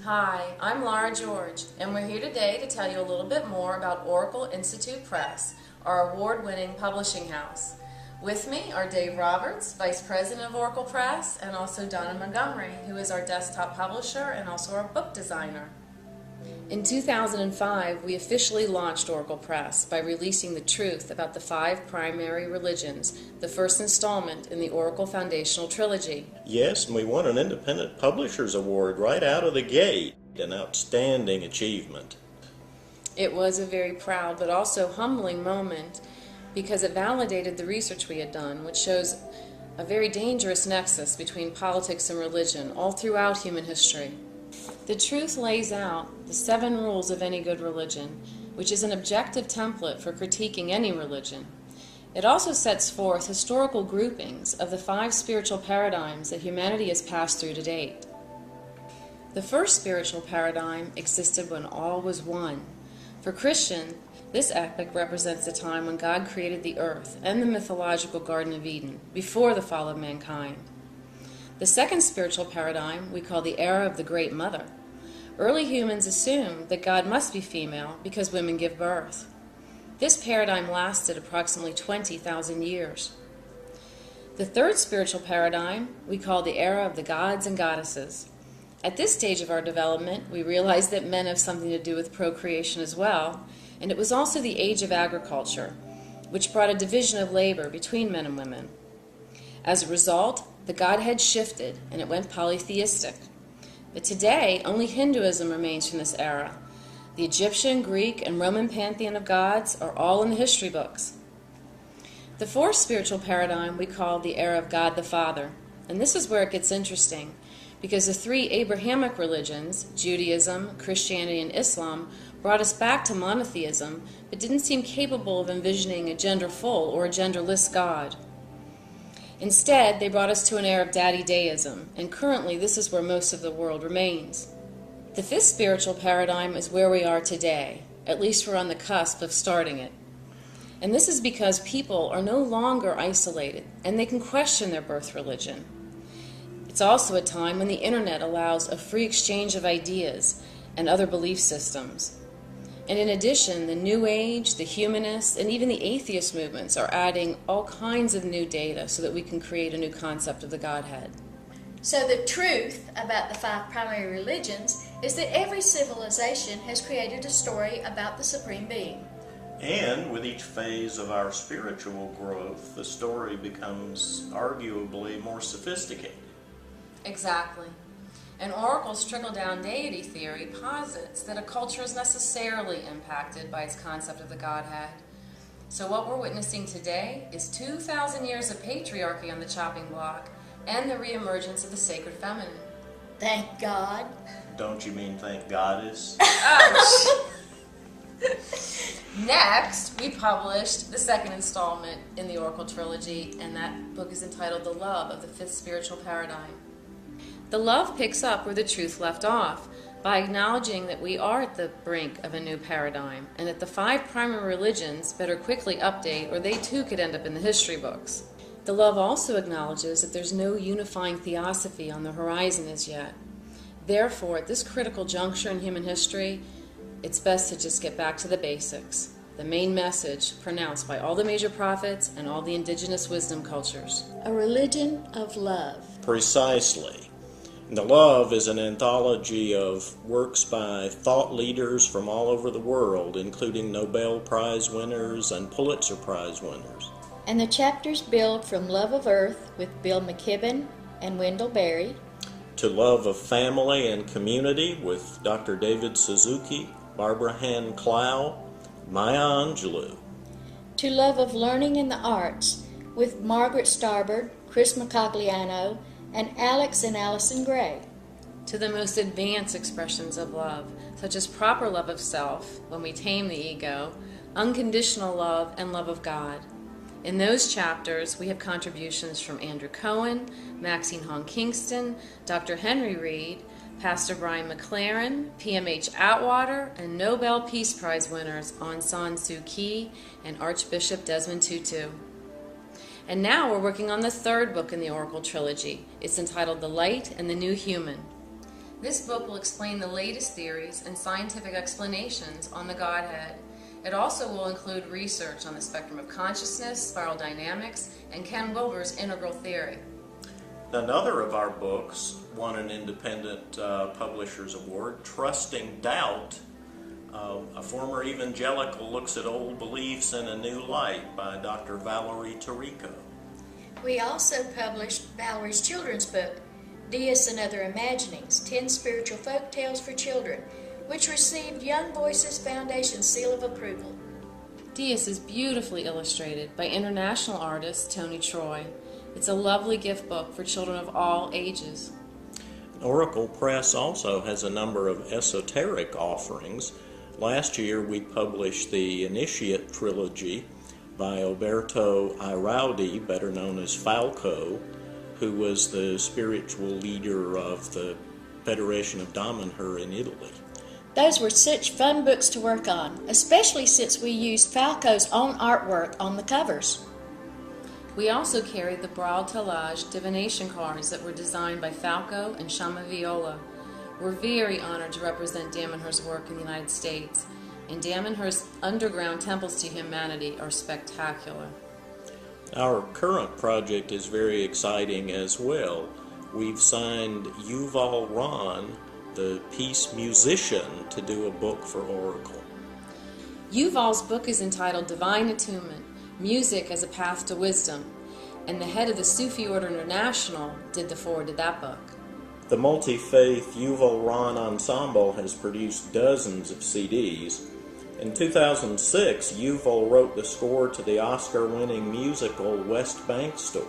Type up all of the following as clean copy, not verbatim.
Hi, I'm Laura George, and we're here today to tell you a little bit more about Oracle Institute Press, our award-winning publishing house. With me are Dave Roberts, Vice President of Oracle Press, and also Donna Montgomery, who is our desktop publisher and also our book designer. In 2005, we officially launched Oracle Press by releasing the truth about the 5 primary religions, the first installment in the Oracle Foundational Trilogy. Yes, and we won an Independent Publishers Award right out of the gate, an outstanding achievement. It was a very proud but also humbling moment because it validated the research we had done, which shows a very dangerous nexus between politics and religion all throughout human history. The truth lays out the 7 rules of any good religion, which is an objective template for critiquing any religion. It also sets forth historical groupings of the 5 spiritual paradigms that humanity has passed through to date. The first spiritual paradigm existed when all was one. For Christians, this epoch represents the time when God created the earth and the mythological Garden of Eden, before the fall of mankind. The second spiritual paradigm we call the era of the Great Mother. Early humans assumed that God must be female because women give birth. This paradigm lasted approximately 20,000 years. The third spiritual paradigm we call the era of the gods and goddesses. At this stage of our development, we realized that men have something to do with procreation as well, and it was also the age of agriculture, which brought a division of labor between men and women. As a result, the Godhead shifted and it went polytheistic. But today, only Hinduism remains from this era. The Egyptian, Greek, and Roman pantheon of gods are all in the history books. The fourth spiritual paradigm we call the era of God the Father. And this is where it gets interesting, because the 3 Abrahamic religions, Judaism, Christianity, and Islam, brought us back to monotheism, but didn't seem capable of envisioning a genderful or a genderless God. Instead, they brought us to an era of daddy deism, and currently this is where most of the world remains. The 5th spiritual paradigm is where we are today, at least we're on the cusp of starting it. And this is because people are no longer isolated, and they can question their birth religion. It's also a time when the internet allows a free exchange of ideas and other belief systems. And in addition, the New Age, the humanists, and even the atheist movements are adding all kinds of new data so that we can create a new concept of the Godhead. So the truth about the 5 primary religions is that every civilization has created a story about the Supreme Being. And with each phase of our spiritual growth, the story becomes arguably more sophisticated. Exactly. And Oracle's Trickle-Down deity theory posits that a culture is necessarily impacted by its concept of the Godhead. So what we're witnessing today is 2,000 years of patriarchy on the chopping block and the reemergence of the sacred feminine. Thank God. Don't you mean thank Goddess? Ouch! Next, we published the 2nd installment in the Oracle Trilogy, and that book is entitled The Love of the 5th Spiritual Paradigm. The love picks up where the truth left off, by acknowledging that we are at the brink of a new paradigm, and that the 5 primary religions better quickly update, or they too could end up in the history books. The love also acknowledges that there's no unifying theosophy on the horizon as yet. Therefore, at this critical juncture in human history, it's best to just get back to the basics, the main message pronounced by all the major prophets and all the indigenous wisdom cultures. A religion of love. Precisely. The Love is an anthology of works by thought leaders from all over the world, including Nobel Prize winners and Pulitzer Prize winners. And the chapters build from Love of Earth with Bill McKibben and Wendell Berry, to Love of Family and Community with Dr. David Suzuki, Barbara Hann Clow, Maya Angelou, to Love of Learning and the Arts with Margaret Starbird, Chris Macagliano, and Alex and Allison Gray, to the most advanced expressions of love, such as proper love of self, when we tame the ego, unconditional love, and love of God. In those chapters, we have contributions from Andrew Cohen, Maxine Hong Kingston, Dr. Henry Reed, Pastor Brian McLaren, PMH Atwater, and Nobel Peace Prize winners Aung San Suu Kyi and Archbishop Desmond Tutu. And now we're working on the 3rd book in the Oracle Trilogy. It's entitled The Light and the New Human. This book will explain the latest theories and scientific explanations on the Godhead. It also will include research on the spectrum of consciousness, spiral dynamics, and Ken Wilber's integral theory. Another of our books won an independent publisher's award, Trusting Doubt. A former evangelical looks at old beliefs in a new light by Dr. Valerie Tarico. We also published Valerie's children's book, Deists and Other Imaginings, 10 Spiritual Folk Tales for Children, which received Young Voices Foundation's seal of approval. Deist is beautifully illustrated by international artist Tony Troy. It's a lovely gift book for children of all ages. Oracle Press also has a number of esoteric offerings. Last year we published the Initiate Trilogy by Alberto Airaudi, better known as Falco, who was the spiritual leader of the Federation of Damanhur in Italy. Those were such fun books to work on, especially since we used Falco's own artwork on the covers. We also carried the Braille Talage divination cards that were designed by Falco and Shama Viola. We're very honored to represent Damanhur's work in the United States, and Damanhur's underground temples to humanity are spectacular. Our current project is very exciting as well. We've signed Yuval Ron, the peace musician, to do a book for Oracle. Yuval's book is entitled Divine Attunement, Music as a Path to Wisdom, and the head of the Sufi Order International did the foreword to that book. The multi-faith Yuval Ron Ensemble has produced dozens of CDs. In 2006, Yuval wrote the score to the Oscar-winning musical West Bank Story.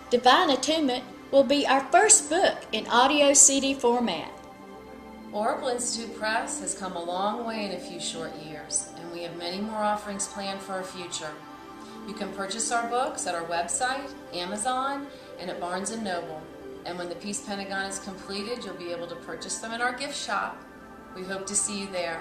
Divine Attunement will be our first book in audio CD format. Oracle Institute Press has come a long way in a few short years, and we have many more offerings planned for our future. You can purchase our books at our website, Amazon, and at Barnes & Noble. And when the Peace Pentagon is completed, you'll be able to purchase them in our gift shop. We hope to see you there.